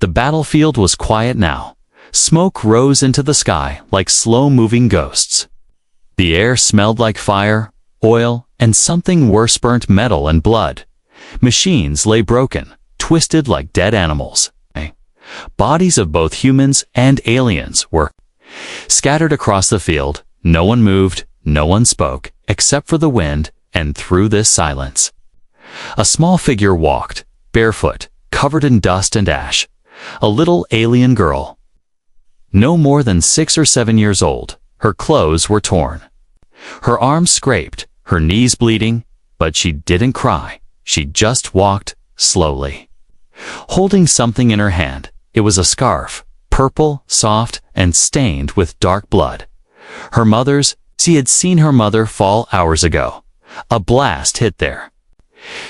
The battlefield was quiet now. Smoke rose into the sky like slow-moving ghosts. The air smelled like fire, oil, and something worse, burnt metal and blood. Machines lay broken, twisted like dead animals. Bodies of both humans and aliens were scattered across the field. No one moved, no one spoke, except for the wind, and through this silence, a small figure walked, barefoot, covered in dust and ash. A little alien girl. No more than 6 or 7 years old. Her clothes were torn. Her arms scraped, her knees bleeding, but she didn't cry. She just walked, slowly, holding something in her hand. It was a scarf, purple, soft, and stained with dark blood. Her mother's. She had seen her mother fall hours ago. A blast hit there.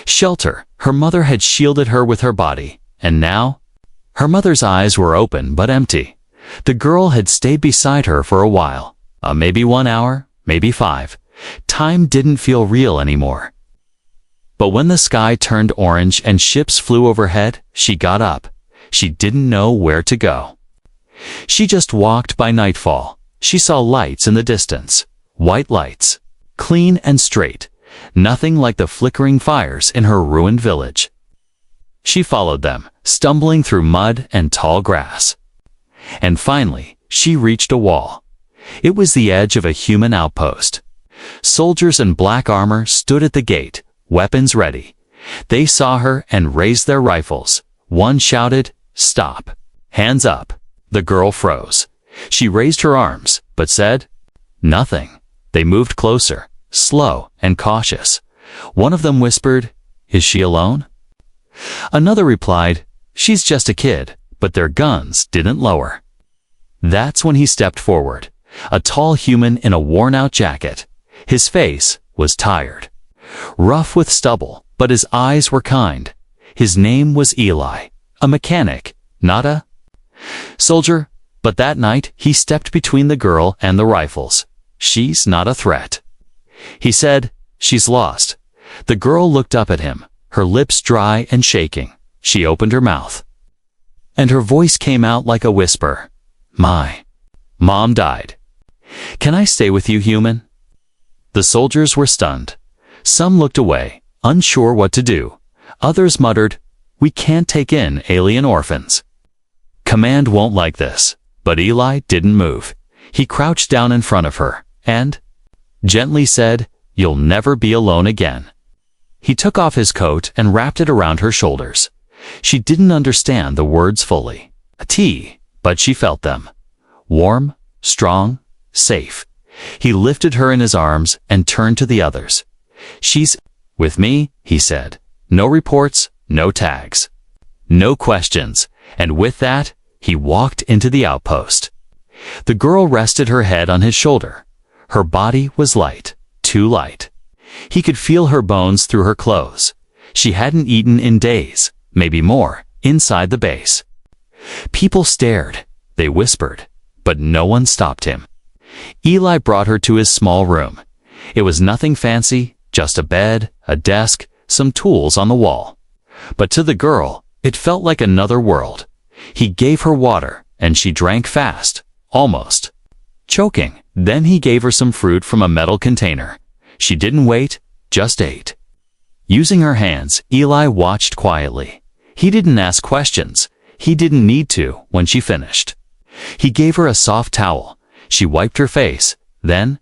Shelter. Her mother had shielded her with her body, and now her mother's eyes were open but empty. The girl had stayed beside her for a while, maybe 1 hour, maybe 5. Time didn't feel real anymore. But when the sky turned orange and ships flew overhead, she got up. She didn't know where to go. She just walked. By nightfall, she saw lights in the distance. White lights, clean and straight, nothing like the flickering fires in her ruined village. She followed them, stumbling through mud and tall grass. And finally, she reached a wall. It was the edge of a human outpost. Soldiers in black armor stood at the gate, weapons ready. They saw her and raised their rifles. One shouted, "Stop! Hands up!" The girl froze. She raised her arms, but said nothing. They moved closer, slow and cautious. One of them whispered, "Is she alone?" Another replied, "She's just a kid," but their guns didn't lower. That's when he stepped forward, a tall human in a worn-out jacket. His face was tired, rough with stubble, but his eyes were kind. His name was Eli, a mechanic, not a soldier, but that night he stepped between the girl and the rifles. "She's not a threat," he said. "She's lost." The girl looked up at him, her lips dry and shaking. She opened her mouth, and her voice came out like a whisper. "My mom died. Can I stay with you, human?" The soldiers were stunned. Some looked away, unsure what to do. Others muttered, "We can't take in alien orphans. Command won't like this." But Eli didn't move. He crouched down in front of her and gently said, "You'll never be alone again." He took off his coat and wrapped it around her shoulders. She didn't understand the words fully. But she felt them. Warm, strong, safe. He lifted her in his arms and turned to the others. "She's with me," he said. "No reports, no tags, no questions." And with that, he walked into the outpost. The girl rested her head on his shoulder. Her body was light, too light. He could feel her bones through her clothes. She hadn't eaten in days, maybe more, inside the base. People stared, they whispered, but no one stopped him. Eli brought her to his small room. It was nothing fancy, just a bed, a desk, some tools on the wall. But to the girl, it felt like another world. He gave her water, and she drank fast, almost choking. Then he gave her some fruit from a metal container. She didn't wait, just ate. Using her hands, Eli watched quietly. He didn't ask questions. He didn't need to when she finished. He gave her a soft towel. She wiped her face, then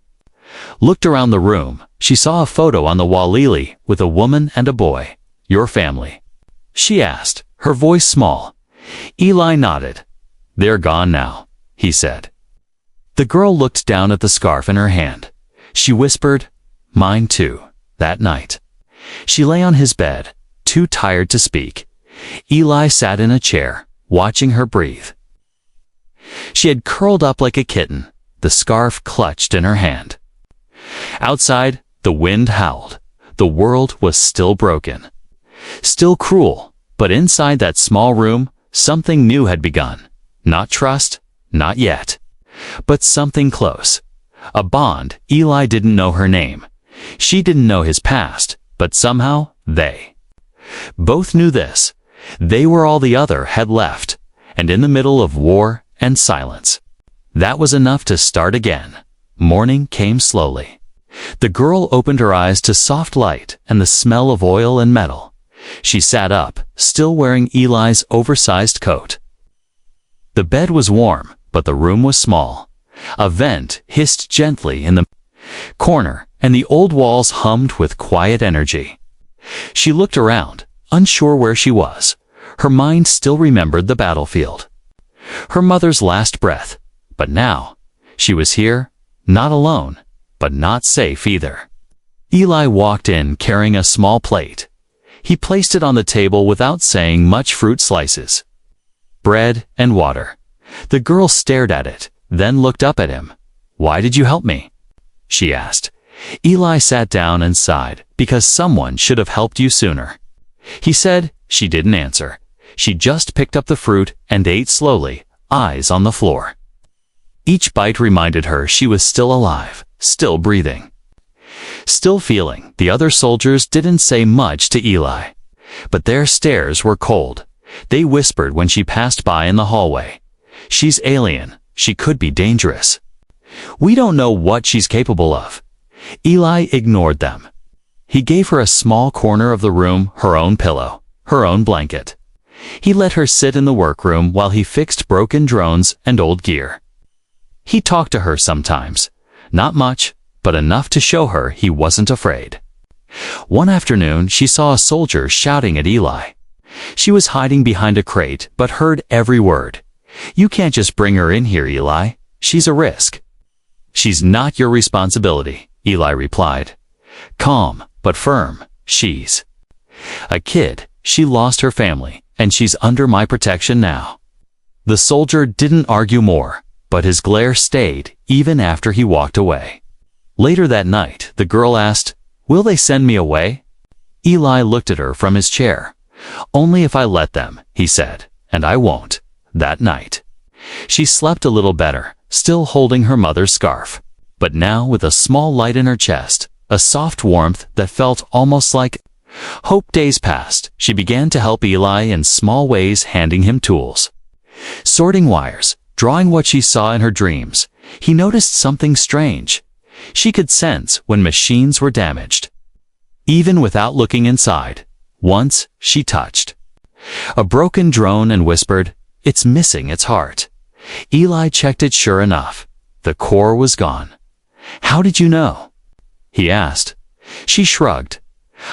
looked around the room. She saw a photo on the wall. Lily, with a woman and a boy. "Your family?" she asked, her voice small. Eli nodded. "They're gone now," he said. The girl looked down at the scarf in her hand. She whispered, "Mine too," that night. She lay on his bed, too tired to speak. Eli sat in a chair, watching her breathe. She had curled up like a kitten, the scarf clutched in her hand. Outside, the wind howled. The world was still broken, still cruel, but inside that small room, something new had begun. Not trust, not yet, but something close. A bond. Eli didn't know her name. She didn't know his past, but somehow they both knew this. They were all the other had left, and in the middle of war and silence. That was enough to start again. Morning came slowly. The girl opened her eyes to soft light and the smell of oil and metal. She sat up, still wearing Eli's oversized coat. The bed was warm, but the room was small. A vent hissed gently in the corner, and the old walls hummed with quiet energy. She looked around, unsure where she was. Her mind still remembered the battlefield. Her mother's last breath. But now, she was here, not alone, but not safe either. Eli walked in carrying a small plate. He placed it on the table without saying much. Fruit slices, bread, and water. The girl stared at it, then looked up at him. "Why did you help me?" she asked. Eli sat down and sighed, "Because someone should have helped you sooner." He said. She didn't answer. She just picked up the fruit and ate slowly, eyes on the floor. Each bite reminded her she was still alive, still breathing, still feeling. The other soldiers didn't say much to Eli, but their stares were cold. They whispered when she passed by in the hallway. "She's alien. She could be dangerous. We don't know what she's capable of." Eli ignored them. He gave her a small corner of the room, her own pillow, her own blanket. He let her sit in the workroom while he fixed broken drones and old gear. He talked to her sometimes, not much, but enough to show her he wasn't afraid. One afternoon, she saw a soldier shouting at Eli. She was hiding behind a crate, but heard every word. "You can't just bring her in here, Eli. She's a risk." "She's not your responsibility," Eli replied. Calm, but firm. "She's a kid. She lost her family, and she's under my protection now." The soldier didn't argue more, but his glare stayed even after he walked away. Later that night, the girl asked, "Will they send me away?" Eli looked at her from his chair. "Only if I let them," he said, "and I won't." That night, she slept a little better, still holding her mother's scarf, but now with a small light in her chest, a soft warmth that felt almost like hope. Days passed. She began to help Eli in small ways, handing him tools, sorting wires, drawing what she saw in her dreams. He noticed something strange. She could sense when machines were damaged, even without looking inside. Once, she touched a broken drone and whispered, "It's missing its heart." Eli checked it. Sure enough, the core was gone. "How did you know?" he asked. She shrugged.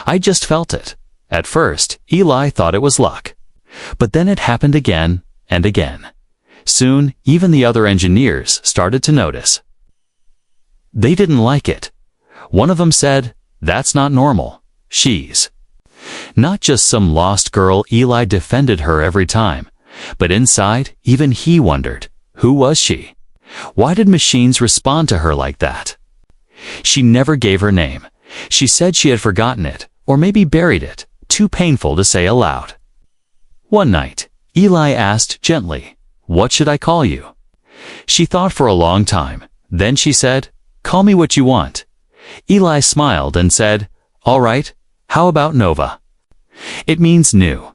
"I just felt it." At first, Eli thought it was luck. But then it happened again and again. Soon, even the other engineers started to notice. They didn't like it. One of them said, "That's not normal. She's not just some lost girl." Eli defended her every time. But inside, even he wondered, who was she? Why did machines respond to her like that? She never gave her name. She said she had forgotten it, or maybe buried it, too painful to say aloud. One night, Eli asked gently, "What should I call you?" She thought for a long time. Then she said, "Call me what you want." Eli smiled and said, "All right, how about Nova? It means new."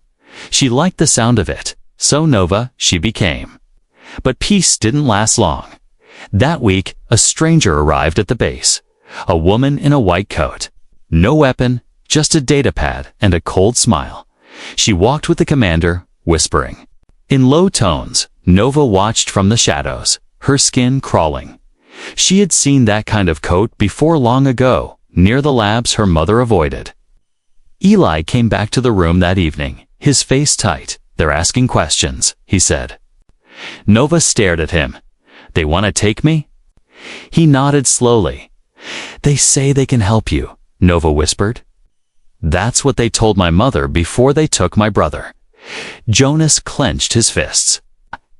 She liked the sound of it, so Nova she became. But peace didn't last long. That week, a stranger arrived at the base. A woman in a white coat. No weapon, just a datapad and a cold smile. She walked with the commander, whispering. In low tones, Nova watched from the shadows, her skin crawling. She had seen that kind of coat before long ago, near the labs her mother avoided. Eli came back to the room that evening, his face tight. "They're asking questions," he said. Nova stared at him. "They want to take me?" He nodded slowly. "They say they can help you," Nova whispered. "That's what they told my mother before they took my brother." Jonas clenched his fists.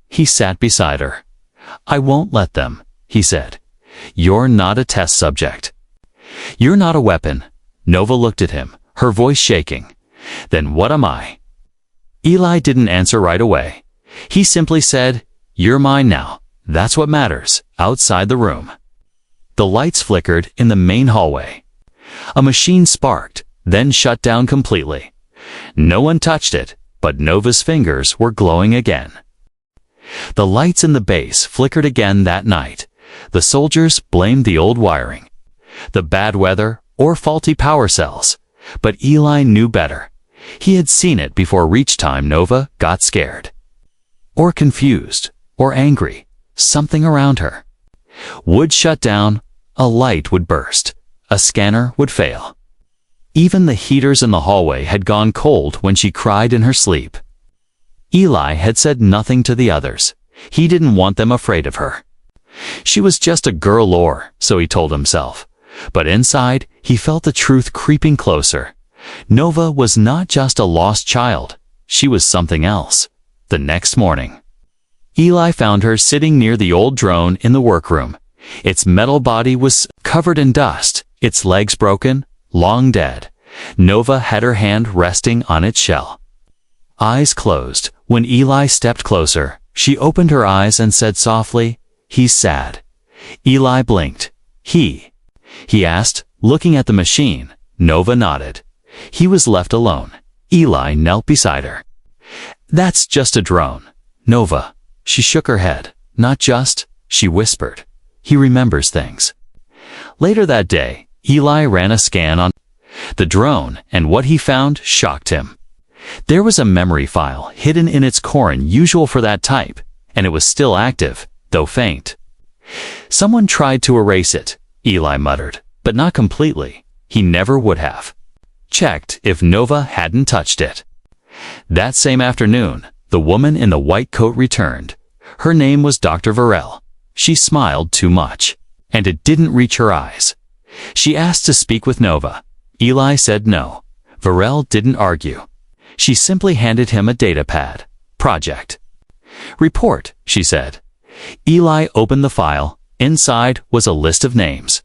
He sat beside her. "I won't let them," he said. "You're not a test subject. You're not a weapon." Nova looked at him, her voice shaking. "Then what am I?" Eli didn't answer right away. He simply said, "You're mine now. That's what matters." Outside the room, the lights flickered in the main hallway. A machine sparked, then shut down completely. No one touched it, but Nova's fingers were glowing again. The lights in the base flickered again that night. The soldiers blamed the old wiring, the bad weather, or faulty power cells. But Eli knew better. He had seen it before reach time. Nova got scared, or confused, or angry. Something around her would shut down, a light would burst, a scanner would fail. Even the heaters in the hallway had gone cold when she cried in her sleep. Eli had said nothing to the others. He didn't want them afraid of her. She was just a girl, so he told himself. But inside, he felt the truth creeping closer. Nova was not just a lost child. She was something else. The next morning, Eli found her sitting near the old drone in the workroom. Its metal body was covered in dust, its legs broken, long dead. Nova had her hand resting on its shell, eyes closed. When Eli stepped closer, she opened her eyes and said softly, "He's sad." Eli blinked. He asked, looking at the machine. Nova nodded. He was left alone. Eli knelt beside her. "That's just a drone, Nova." She shook her head. "Not just," she whispered. "He remembers things." Later that day, Eli ran a scan on the drone, and what he found shocked him. There was a memory file hidden in its core, unusual for that type, and it was still active, though faint. "Someone tried to erase it," Eli muttered, "but not completely. He never would have checked if Nova hadn't touched it." That same afternoon, the woman in the white coat returned. Her name was Dr. Varel. She smiled too much, and it didn't reach her eyes. She asked to speak with Nova. Eli said no. Varel didn't argue. She simply handed him a datapad. "Project report," she said. Eli opened the file. Inside was a list of names,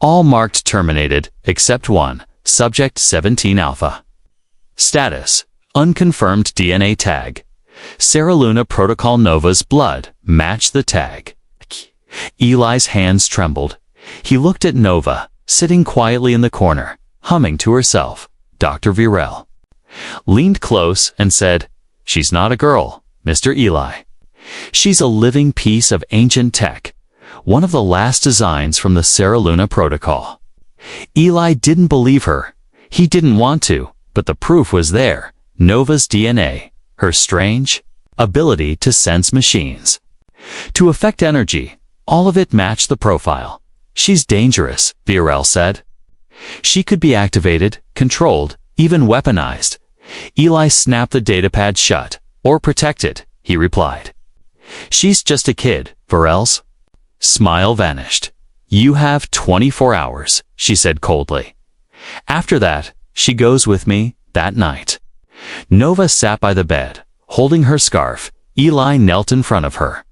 all marked terminated, except one, Subject 17 Alpha. Status, unconfirmed DNA tag. Sierra Luna Protocol. Nova's blood matched the tag. Eli's hands trembled. He looked at Nova, sitting quietly in the corner, humming to herself. Dr. Varel leaned close and said, "She's not a girl, Mr. Eli. She's a living piece of ancient tech, one of the last designs from the Sierra Luna Protocol." Eli didn't believe her. He didn't want to, but the proof was there. Nova's DNA, her strange ability to sense machines, to affect energy, all of it matched the profile. "She's dangerous," Varel said. "She could be activated, controlled, even weaponized." Eli snapped the datapad shut. "Or protected," he replied. "She's just a kid." Varel's smile vanished. "You have 24 hours, she said coldly. "After that, she goes with me." That night, Nova sat by the bed, holding her scarf. Eli knelt in front of her.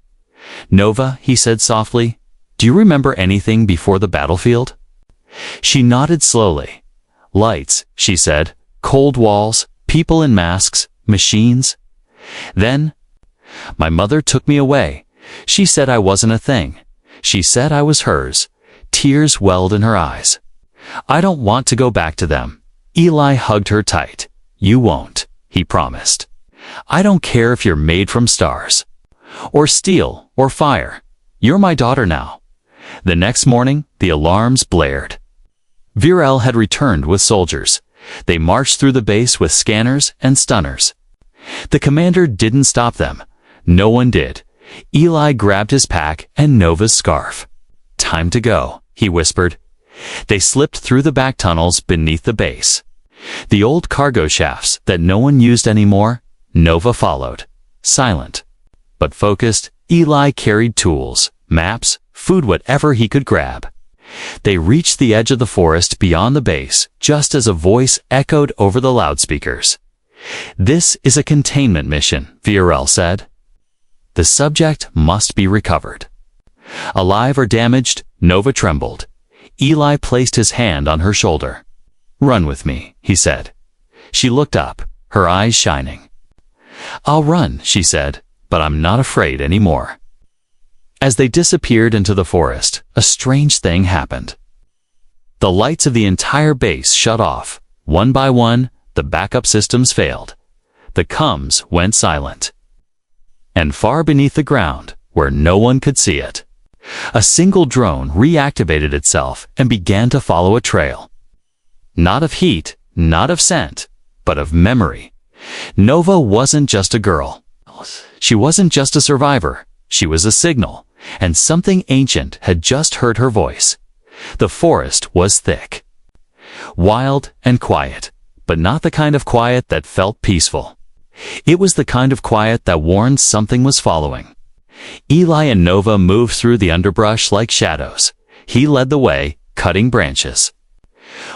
"Nova," he said softly, "do you remember anything before the battlefield?" She nodded slowly. "Lights," she said, "cold walls, people in masks, machines. Then, my mother took me away. She said I wasn't a thing. She said I was hers." Tears welled in her eyes. "I don't want to go back to them." Eli hugged her tight. "You won't," he promised. "I don't care if you're made from stars, or steel, or fire. You're my daughter now." The next morning, the alarms blared. Varel had returned with soldiers. They marched through the base with scanners and stunners. The commander didn't stop them. No one did. Eli grabbed his pack and Nova's scarf. "Time to go," he whispered. They slipped through the back tunnels beneath the base, the old cargo shafts that no one used anymore. Nova followed, silent but focused. Eli carried tools, maps, food, whatever he could grab. They reached the edge of the forest beyond the base, just as a voice echoed over the loudspeakers. "This is a containment mission," Varel said. "The subject must be recovered." Alive or damaged, Nova trembled. Eli placed his hand on her shoulder. "Run with me," he said. She looked up, her eyes shining. "I'll run," she said, "but I'm not afraid anymore." As they disappeared into the forest, a strange thing happened. The lights of the entire base shut off. One by one, the backup systems failed. The comms went silent. and far beneath the ground, where no one could see it, a single drone reactivated itself and began to follow a trail. Not of heat, not of scent, but of memory. Nova wasn't just a girl. She wasn't just a survivor. She was a signal, and something ancient had just heard her voice. The forest was thick, wild and quiet, but not the kind of quiet that felt peaceful. It was the kind of quiet that warned something was following. Eli and Nova moved through the underbrush like shadows. He led the way, cutting branches.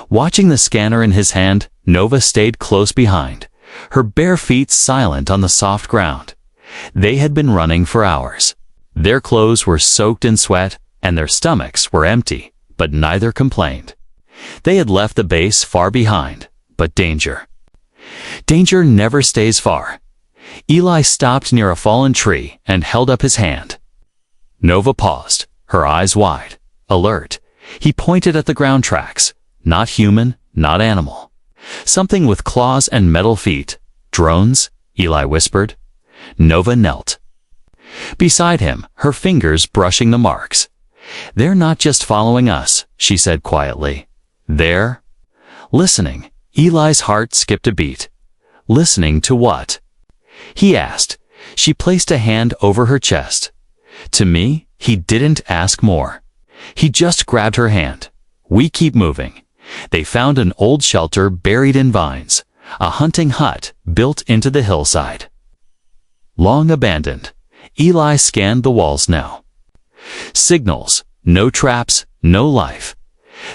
Watching the scanner in his hand, Nova stayed close behind, her bare feet silent on the soft ground. They had been running for hours. Their clothes were soaked in sweat, and their stomachs were empty, but neither complained. They had left the base far behind, but danger never stays far. Eli stopped near a fallen tree and held up his hand. Nova paused, her eyes wide, alert. He pointed at the ground tracks. Not human, not animal. Something with claws and metal feet. Drones, Eli whispered. Nova knelt beside him, her fingers brushing the marks. They're not just following us, she said quietly. They're listening. Eli's heart skipped a beat. Listening to what? He asked. She placed a hand over her chest. To me, he didn't ask more. He just grabbed her hand. We keep moving. They found an old shelter buried in vines, a hunting hut built into the hillside. Long abandoned. Eli scanned the walls now. Signals, no traps, no life.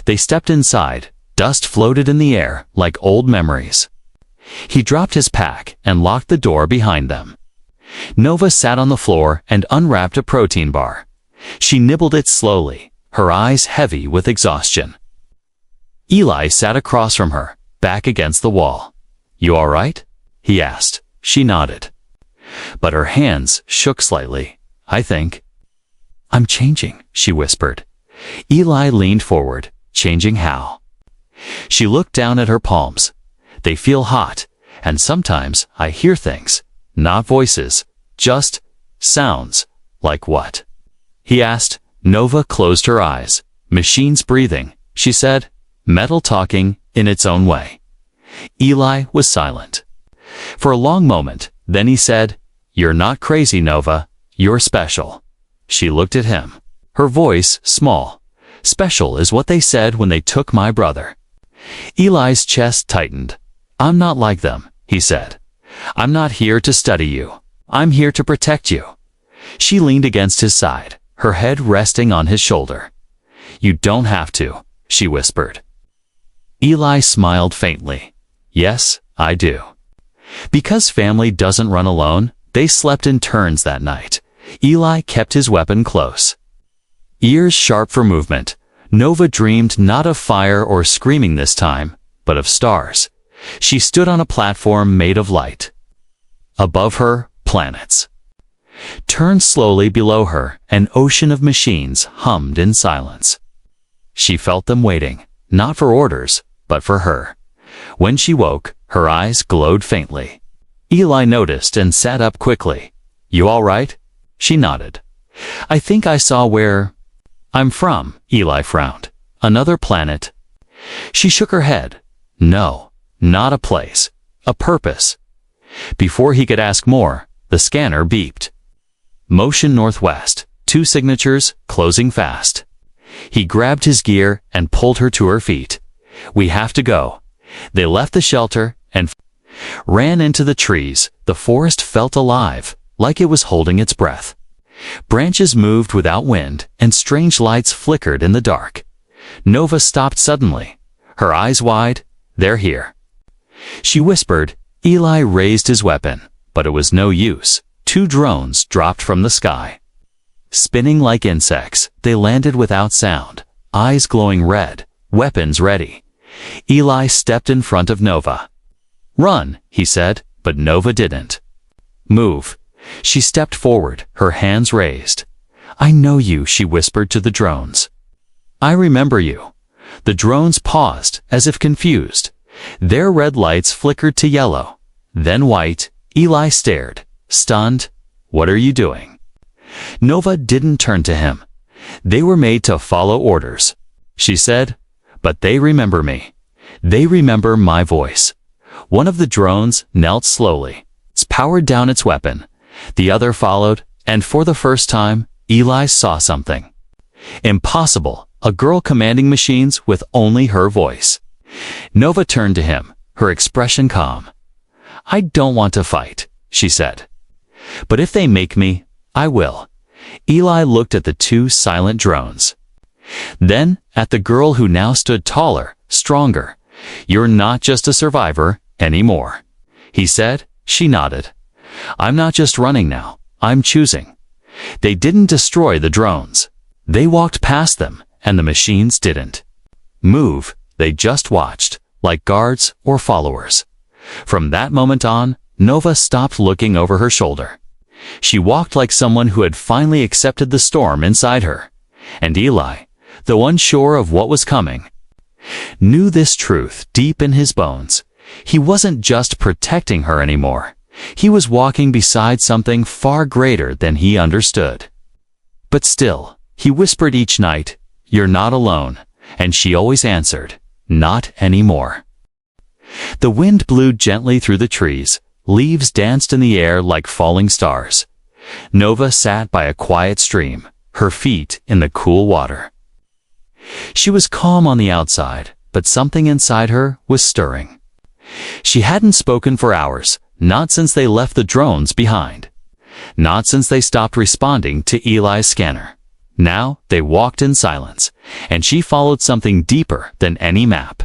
They stepped inside. Dust floated in the air like old memories. He dropped his pack and locked the door behind them. Nova sat on the floor and unwrapped a protein bar. She nibbled it slowly, her eyes heavy with exhaustion. Eli sat across from her, back against the wall. You all right? He asked. She nodded. But her hands shook slightly. I think. I'm changing, she whispered. Eli leaned forward. Changing how? She looked down at her palms. They feel hot, and sometimes I hear things. Not voices, just sounds. Like what? He asked. Nova closed her eyes. Machines breathing, she said. Metal talking in its own way. Eli was silent. For a long moment, then he said, You're not crazy, Nova. You're special. She looked at him. Her voice small. Special is what they said when they took my brother. Eli's chest tightened. I'm not like them, he said. I'm not here to study you. I'm here to protect you. She leaned against his side, her head resting on his shoulder. You don't have to, she whispered. Eli smiled faintly. Yes, I do. Because family doesn't run alone, they slept in turns that night. Eli kept his weapon close. Ears sharp for movement, Nova dreamed not of fire or screaming this time, but of stars. She stood on a platform made of light. Above her, planets. Turned slowly below her, an ocean of machines hummed in silence. She felt them waiting, not for orders, but for her. When she woke, her eyes glowed faintly. Eli noticed and sat up quickly. You all right? She nodded. I think I saw where I'm from, Eli frowned. Another planet? She shook her head. No, not a place. A purpose. Before he could ask more, the scanner beeped. Motion northwest. 2 signatures, closing fast. He grabbed his gear and pulled her to her feet. We have to go. They left the shelter and ran into the trees. The forest felt alive, like it was holding its breath. Branches moved without wind, and strange lights flickered in the dark. Nova stopped suddenly, her eyes wide. They're here. She whispered. Eli raised his weapon, but it was no use. 2 drones dropped from the sky. Spinning like insects, they landed without sound, eyes glowing red, weapons ready. Eli stepped in front of Nova. Run, he said, but Nova didn't. Move. She stepped forward, her hands raised. I know you, she whispered to the drones. I remember you. The drones paused, as if confused. Their red lights flickered to yellow, then white. Eli stared, stunned. What are you doing?" Nova didn't turn to him. "They were made to follow orders," she said. "But they remember me. They remember my voice." One of the drones knelt slowly. It powered down its weapon. The other followed, and for the first time, Eli saw something. Impossible, a girl commanding machines with only her voice. Nova turned to him, her expression calm. "I don't want to fight," she said. "But if they make me, I will." Eli looked at the two silent drones. Then, at the girl who now stood taller, stronger. "You're not just a survivor anymore," he said. She nodded. "I'm not just running now, I'm choosing." They didn't destroy the drones. They walked past them, and the machines didn't move. They just watched, like guards or followers. From that moment on, Nova stopped looking over her shoulder. She walked like someone who had finally accepted the storm inside her. And Eli, though unsure of what was coming, knew this truth deep in his bones. He wasn't just protecting her anymore. He was walking beside something far greater than he understood. But still, he whispered each night, "You're not alone," and she always answered, "Not anymore." The wind blew gently through the trees. Leaves danced in the air like falling stars. Nova sat by a quiet stream, her feet in the cool water. She was calm on the outside, but something inside her was stirring. She hadn't spoken for hours, not since they left the drones behind. Not since they stopped responding to Eli's scanner. Now they walked in silence, and she followed something deeper than any map.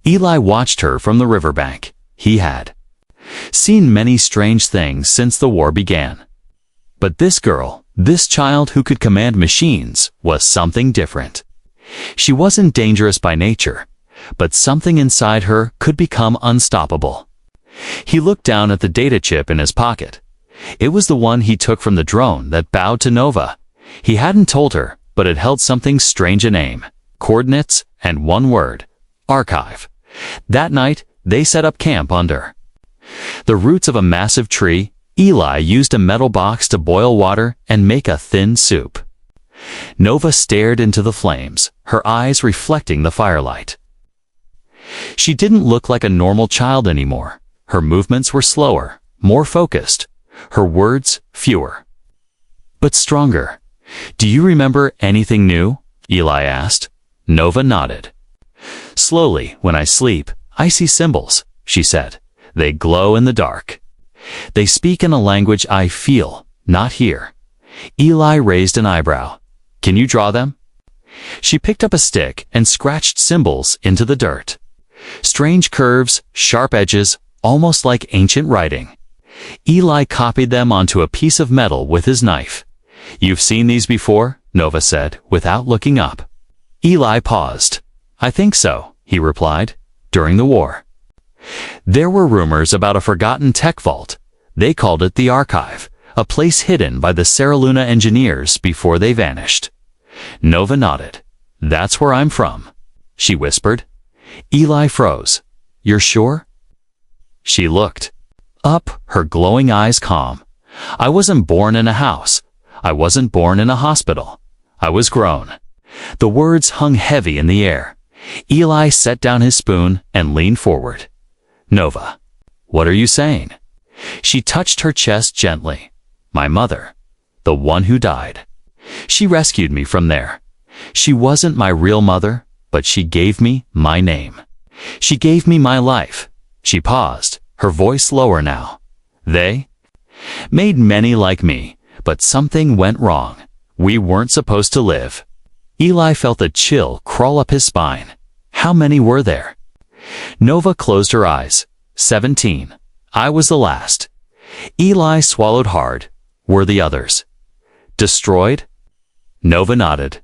Eli watched her from the riverbank. He had seen many strange things since the war began. But this girl, this child who could command machines, was something different. She wasn't dangerous by nature, but something inside her could become unstoppable. He looked down at the data chip in his pocket. It was the one he took from the drone that bowed to Nova. He hadn't told her, but it held something strange: a name, coordinates, and one word: archive. That night, they set up camp under the roots of a massive tree. Eli used a metal box to boil water and make a thin soup. Nova stared into the flames, her eyes reflecting the firelight. She didn't look like a normal child anymore. Her movements were slower, more focused, her words fewer, but stronger. "Do you remember anything new?" Eli asked. Nova nodded. "Slowly, when I sleep, I see symbols," she said. "They glow in the dark. They speak in a language I feel, not hear." Eli raised an eyebrow. "Can you draw them?" She picked up a stick and scratched symbols into the dirt. Strange curves, sharp edges, almost like ancient writing. Eli copied them onto a piece of metal with his knife. "You've seen these before?" Nova said, without looking up. Eli paused. "I think so," he replied. "During the war, there were rumors about a forgotten tech vault. They called it the archive, a place hidden by the Serra Luna engineers before they vanished." Nova nodded. "That's where I'm from," she whispered. Eli froze. "You're sure?" She looked up, her glowing eyes calm. "I wasn't born in a house. I wasn't born in a hospital. I was grown." The words hung heavy in the air. Eli set down his spoon and leaned forward. "Nova, what are you saying?" She touched her chest gently. "My mother, the one who died. She rescued me from there. She wasn't my real mother, but she gave me my name. She gave me my life." She paused, her voice lower now. "They made many like me, but something went wrong. We weren't supposed to live." Eli felt a chill crawl up his spine. How many were there? Nova closed her eyes. 17. I was the last. Eli swallowed hard. Were the others destroyed? Nova nodded.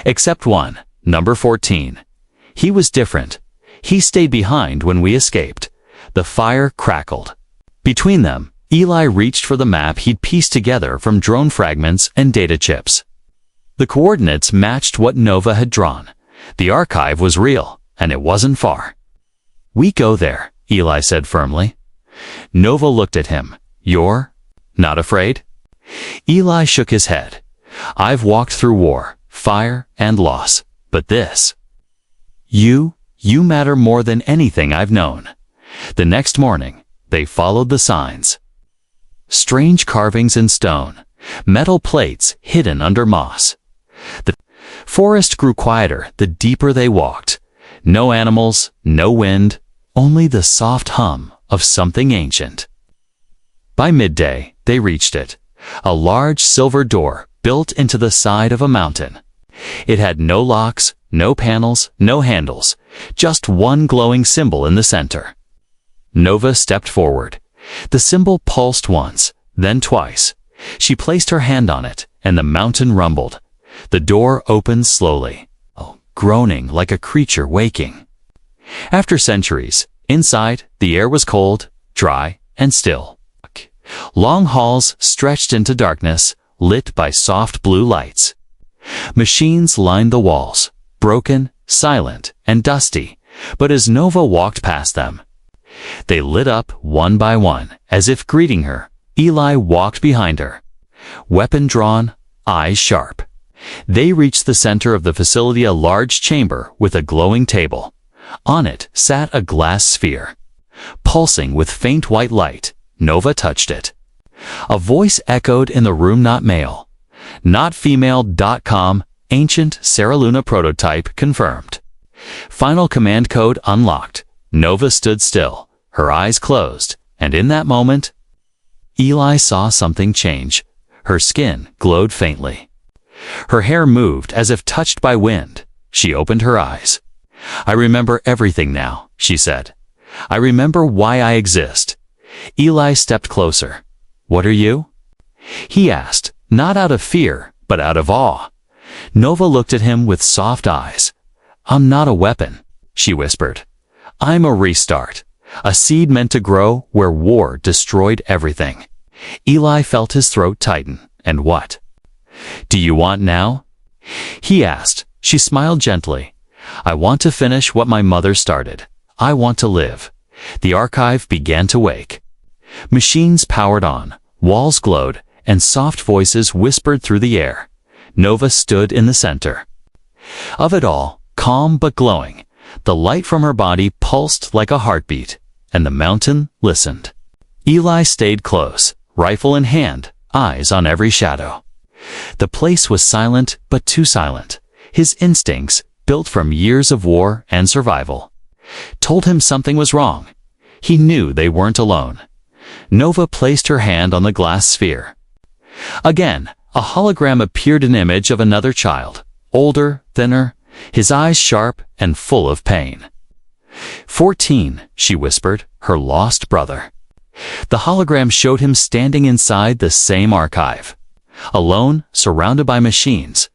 Except one, number 14. He was different. He stayed behind when we escaped. The fire crackled. Between them, Eli reached for the map he'd pieced together from drone fragments and data chips. The coordinates matched what Nova had drawn. The archive was real, and it wasn't far. "We go there," Eli said firmly. Nova looked at him. "You're not afraid?" Eli shook his head. I've walked through war, fire, and loss, but this. You matter more than anything I've known. The next morning, they followed the signs. Strange carvings in stone, metal plates hidden under moss. The forest grew quieter the deeper they walked. No animals, no wind, only the soft hum of something ancient. By midday, they reached it, a large silver door built into the side of a mountain. It had no locks, no panels, no handles, just one glowing symbol in the center. Nova stepped forward. The symbol pulsed once, then twice. She placed her hand on it, and the mountain rumbled. The door opened slowly, groaning like a creature waking. After centuries, inside, the air was cold, dry, and still. Long halls stretched into darkness, lit by soft blue lights. Machines lined the walls, broken, silent, and dusty, but as Nova walked past them, they lit up one by one, as if greeting her. Eli walked behind her, weapon drawn, eyes sharp. They reached the center of the facility, a large chamber with a glowing table. On it sat a glass sphere, pulsing with faint white light. Nova touched it. A voice echoed in the room, not male, not female.com, ancient Serra Luna prototype confirmed. Final command code unlocked. Nova stood still, her eyes closed, and in that moment, Eli saw something change. Her skin glowed faintly. Her hair moved as if touched by wind. She opened her eyes. I remember everything now, she said. I remember why I exist. Eli stepped closer. What are you? He asked, not out of fear, but out of awe. Nova looked at him with soft eyes. I'm not a weapon, she whispered. I'm a restart, a seed meant to grow where war destroyed everything. Eli felt his throat tighten. And what? Do you want now? He asked. She smiled gently. I want to finish what my mother started. I want to live. The archive began to wake. Machines powered on, walls glowed, and soft voices whispered through the air. Nova stood in the center. Of it all, calm but glowing, the light from her body pulsed like a heartbeat, and the mountain listened. Eli stayed close, rifle in hand, eyes on every shadow. The place was silent, but too silent. His instincts, built from years of war and survival, told him something was wrong. He knew they weren't alone. Nova placed her hand on the glass sphere. Again, a hologram appeared, an image of another child, older, thinner, his eyes sharp and full of pain. 14, she whispered, her lost brother. The hologram showed him standing inside the same archive, alone, surrounded by machines.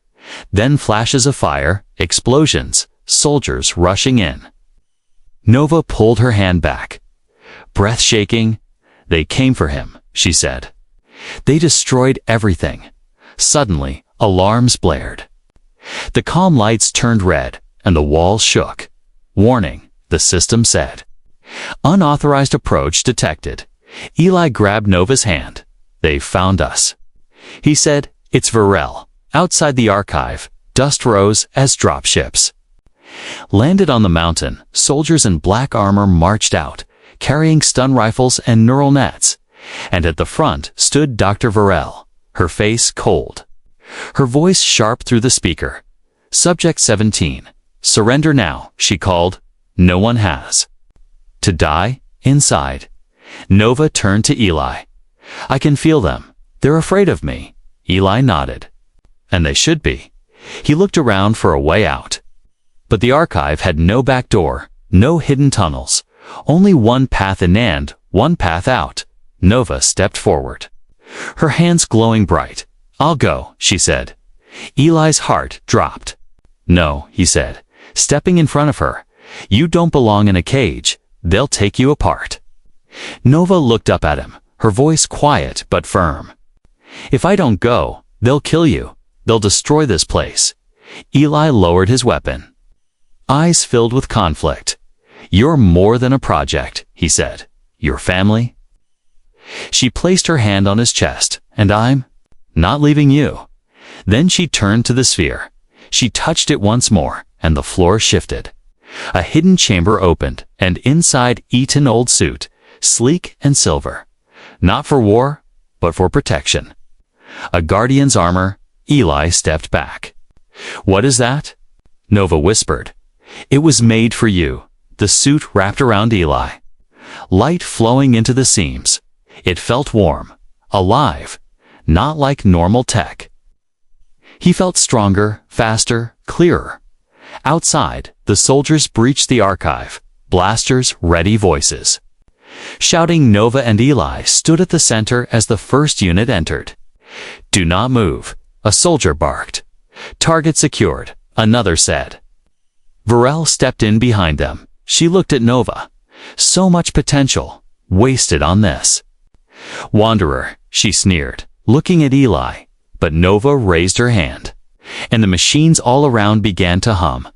Then flashes of fire, explosions, soldiers rushing in. Nova pulled her hand back. Breath shaking, they came for him, she said. They destroyed everything. Suddenly, alarms blared. The calm lights turned red, and the walls shook. Warning, the system said. Unauthorized approach detected. Eli grabbed Nova's hand. They found us. He said, it's Varel. Outside the archive, dust rose as dropships landed on the mountain. Soldiers in black armor marched out, carrying stun rifles and neural nets. And at the front stood Dr. Varel, her face cold, her voice sharp through the speaker. Subject 17. Surrender now, she called. No one has to die inside. Nova turned to Eli. I can feel them. They're afraid of me. Eli nodded. And they should be. He looked around for a way out. But the archive had no back door, no hidden tunnels, only one path in and one path out. Nova stepped forward, her hands glowing bright. I'll go, she said. Eli's heart dropped. No, he said, stepping in front of her. You don't belong in a cage. They'll take you apart. Nova looked up at him, her voice quiet but firm. If I don't go, they'll kill you. They'll destroy this place. Eli lowered his weapon, eyes filled with conflict. You're more than a project, he said. Your family? She placed her hand on his chest. And I'm? not leaving you." Then she turned to the sphere. She touched it once more, and the floor shifted. A hidden chamber opened, and inside eaten old suit, sleek and silver. Not for war, but for protection. A guardian's armor. Eli stepped back. "What is that?" Nova whispered. "It was made for you." The suit wrapped around Eli. Light flowing into the seams. It felt warm, alive, not like normal tech. He felt stronger, faster, clearer. Outside, the soldiers breached the archive, blasters, ready voices. Shouting, Nova and Eli stood at the center as the first unit entered. "Do not move," a soldier barked. "Target secured," another said. Varel stepped in behind them. She looked at Nova. So much potential, wasted on this. "Wanderer," she sneered, looking at Eli, but Nova raised her hand. And the machines all around began to hum.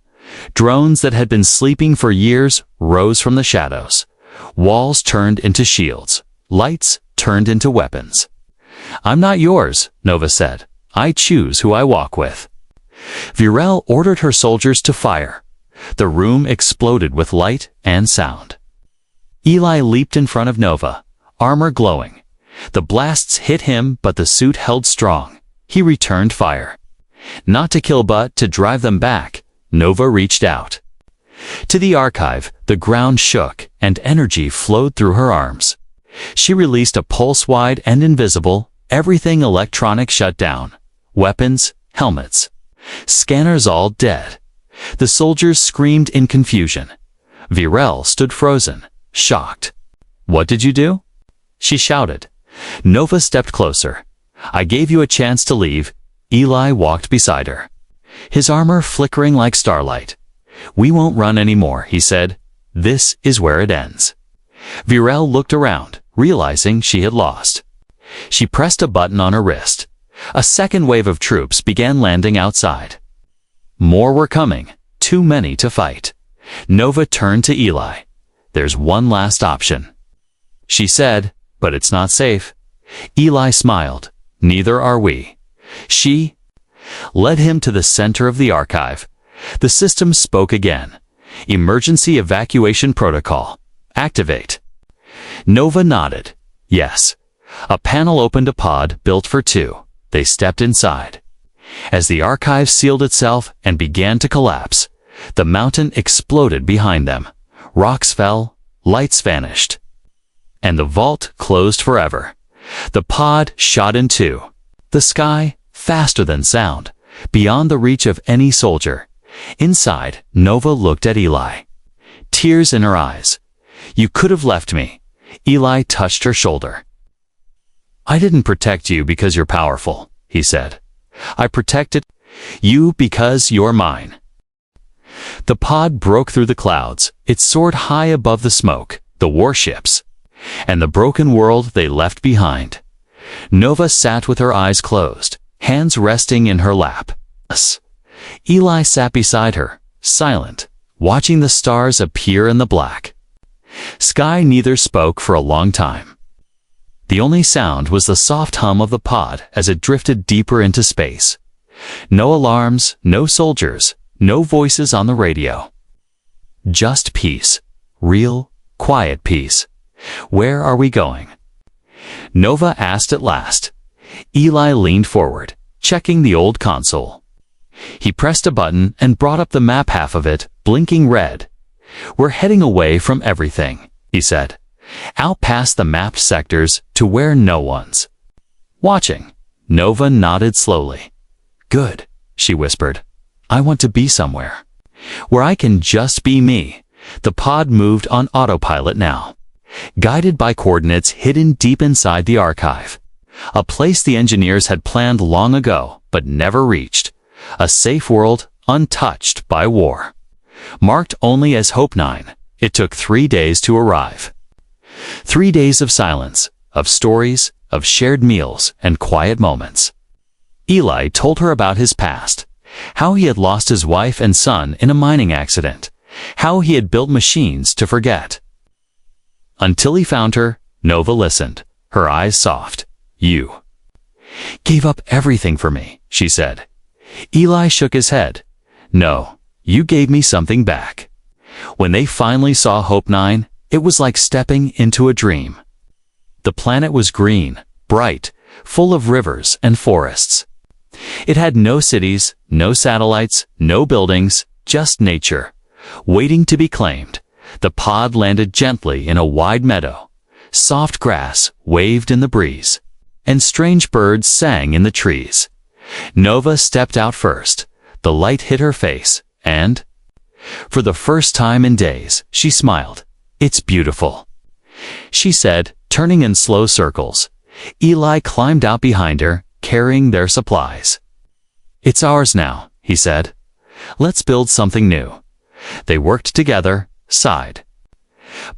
Drones that had been sleeping for years rose from the shadows. Walls turned into shields. Lights turned into weapons. "I'm not yours," Nova said. "I choose who I walk with." Varel ordered her soldiers to fire. The room exploded with light and sound. Eli leaped in front of Nova, armor glowing. The blasts hit him, but the suit held strong. He returned fire. Not to kill but to drive them back, Nova reached out. To the archive, the ground shook and energy flowed through her arms. She released a pulse wide and invisible, everything electronic shut down. Weapons, helmets. Scanners all dead. The soldiers screamed in confusion. Varel stood frozen, shocked. "What did you do?" she shouted. Nova stepped closer. "I gave you a chance to leave." Eli walked beside her, his armor flickering like starlight. "We won't run anymore," he said. "This is where it ends." Varel looked around, realizing she had lost. She pressed a button on her wrist. A second wave of troops began landing outside. More were coming, too many to fight. Nova turned to Eli. "There's one last option," she said, "but it's not safe." Eli smiled. "Neither are we." She led him to the center of the archive. The system spoke again. "Emergency evacuation protocol. Activate." Nova nodded. Yes. A panel opened a pod built for two. They stepped inside. As the archive sealed itself and began to collapse, the mountain exploded behind them. Rocks fell, lights vanished. And the vault closed forever. The pod shot in two. The sky, faster than sound, beyond the reach of any soldier. Inside, Nova looked at Eli. Tears in her eyes. "You could have left me." Eli touched her shoulder. "I didn't protect you because you're powerful," he said. "I protected you because you're mine." The pod broke through the clouds. It soared high above the smoke, the warships, and the broken world they left behind. Nova sat with her eyes closed, hands resting in her lap. Eli sat beside her, silent, watching the stars appear in the black. Sky neither spoke for a long time. The only sound was the soft hum of the pod as it drifted deeper into space. No alarms, no soldiers, no voices on the radio. Just peace. Real, quiet peace. "Where are we going?" Nova asked at last. Eli leaned forward, checking the old console. He pressed a button and brought up the map, half of it, blinking red. "We're heading away from everything," he said. "Out past the mapped sectors to where no one's watching." Nova nodded slowly. "Good," she whispered. "I want to be somewhere where I can just be me." The pod moved on autopilot now, guided by coordinates hidden deep inside the archive. A place the engineers had planned long ago, but never reached. A safe world untouched by war. Marked only as Hope 9, it took 3 days to arrive. 3 days of silence, of stories, of shared meals and quiet moments. Eli told her about his past, how he had lost his wife and son in a mining accident, how he had built machines to forget. Until he found her, Nova listened, her eyes soft. "You." Gave up everything for me, she said. Eli shook his head. No, you gave me something back. When they finally saw Hope 9, it was like stepping into a dream. The planet was green, bright, full of rivers and forests. It had no cities, no satellites, no buildings, just nature, waiting to be claimed. The pod landed gently in a wide meadow. Soft grass waved in the breeze, and strange birds sang in the trees. Nova stepped out first. The light hit her face, and, for the first time in days, she smiled. It's beautiful, she said, turning in slow circles. Eli climbed out behind her, carrying their supplies. It's ours now, he said. Let's build something new. They worked together, side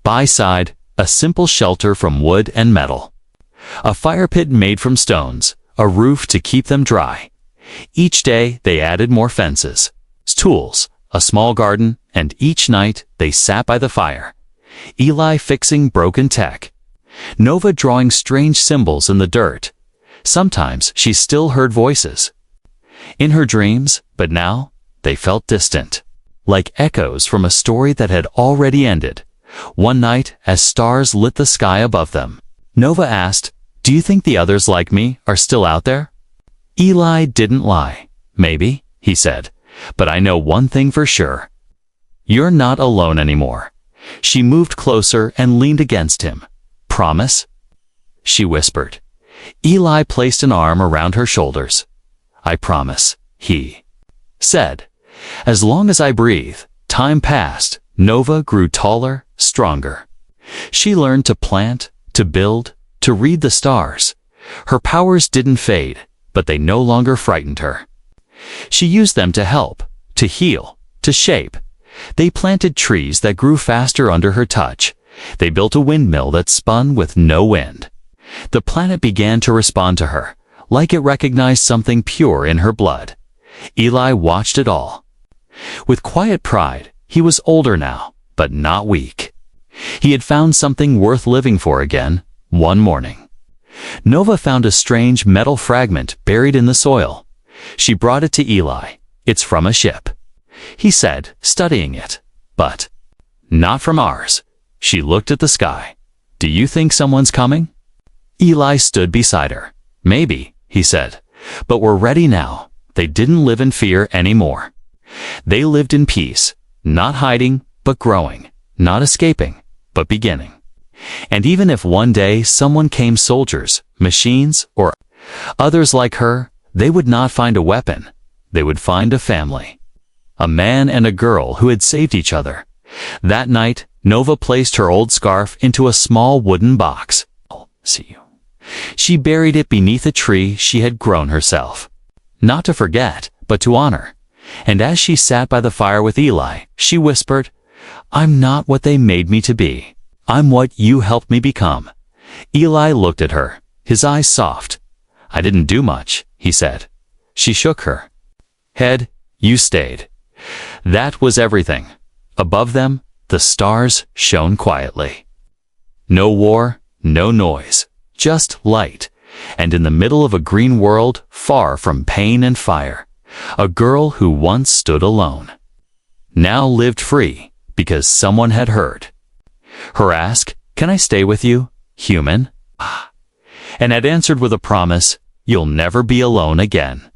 by side, a simple shelter from wood and metal. A fire pit made from stones, a roof to keep them dry. Each day they added more fences, tools, a small garden, and each night they sat by the fire. Eli fixing broken tech, Nova drawing strange symbols in the dirt. Sometimes she still heard voices in her dreams, but now they felt distant, like echoes from a story that had already ended. One night, as stars lit the sky above them, Nova asked, "Do you think the others like me are still out there?" Eli didn't lie. "Maybe," he said, "but I know one thing for sure. You're not alone anymore." She moved closer and leaned against him. "Promise?" she whispered. Eli placed an arm around her shoulders. "I promise," he said. As long as I breathe. Time passed. Nova grew taller, stronger. She learned to plant, to build, to read the stars. Her powers didn't fade, but they no longer frightened her. She used them to help, to heal, to shape. They planted trees that grew faster under her touch. They built a windmill that spun with no wind. The planet began to respond to her, like it recognized something pure in her blood. Eli watched it all. With quiet pride, he was older now, but not weak. He had found something worth living for again. One morning, Nova found a strange metal fragment buried in the soil. She brought it to Eli. "It's from a ship," he said, studying it. "But not from ours." She looked at the sky. "Do you think someone's coming?" Eli stood beside her. "Maybe," he said, "but we're ready now." They didn't live in fear anymore. They lived in peace, not hiding, but growing, not escaping, but beginning. And even if one day someone came, soldiers, machines, or others like her, they would not find a weapon. They would find a family. A man and a girl who had saved each other. That night, Nova placed her old scarf into a small wooden box. She buried it beneath a tree she had grown herself. Not to forget, but to honor. And as she sat by the fire with Eli, she whispered, "I'm not what they made me to be. I'm what you helped me become." Eli looked at her, his eyes soft. "I didn't do much," he said. She shook her head. "You stayed." That was everything. Above them, the stars shone quietly. No war, no noise, just light. And in the middle of a green world, far from pain and fire, a girl who once stood alone now lived free because someone had heard her ask, "Can I stay with you, human?" And had answered with a promise, "You'll never be alone again."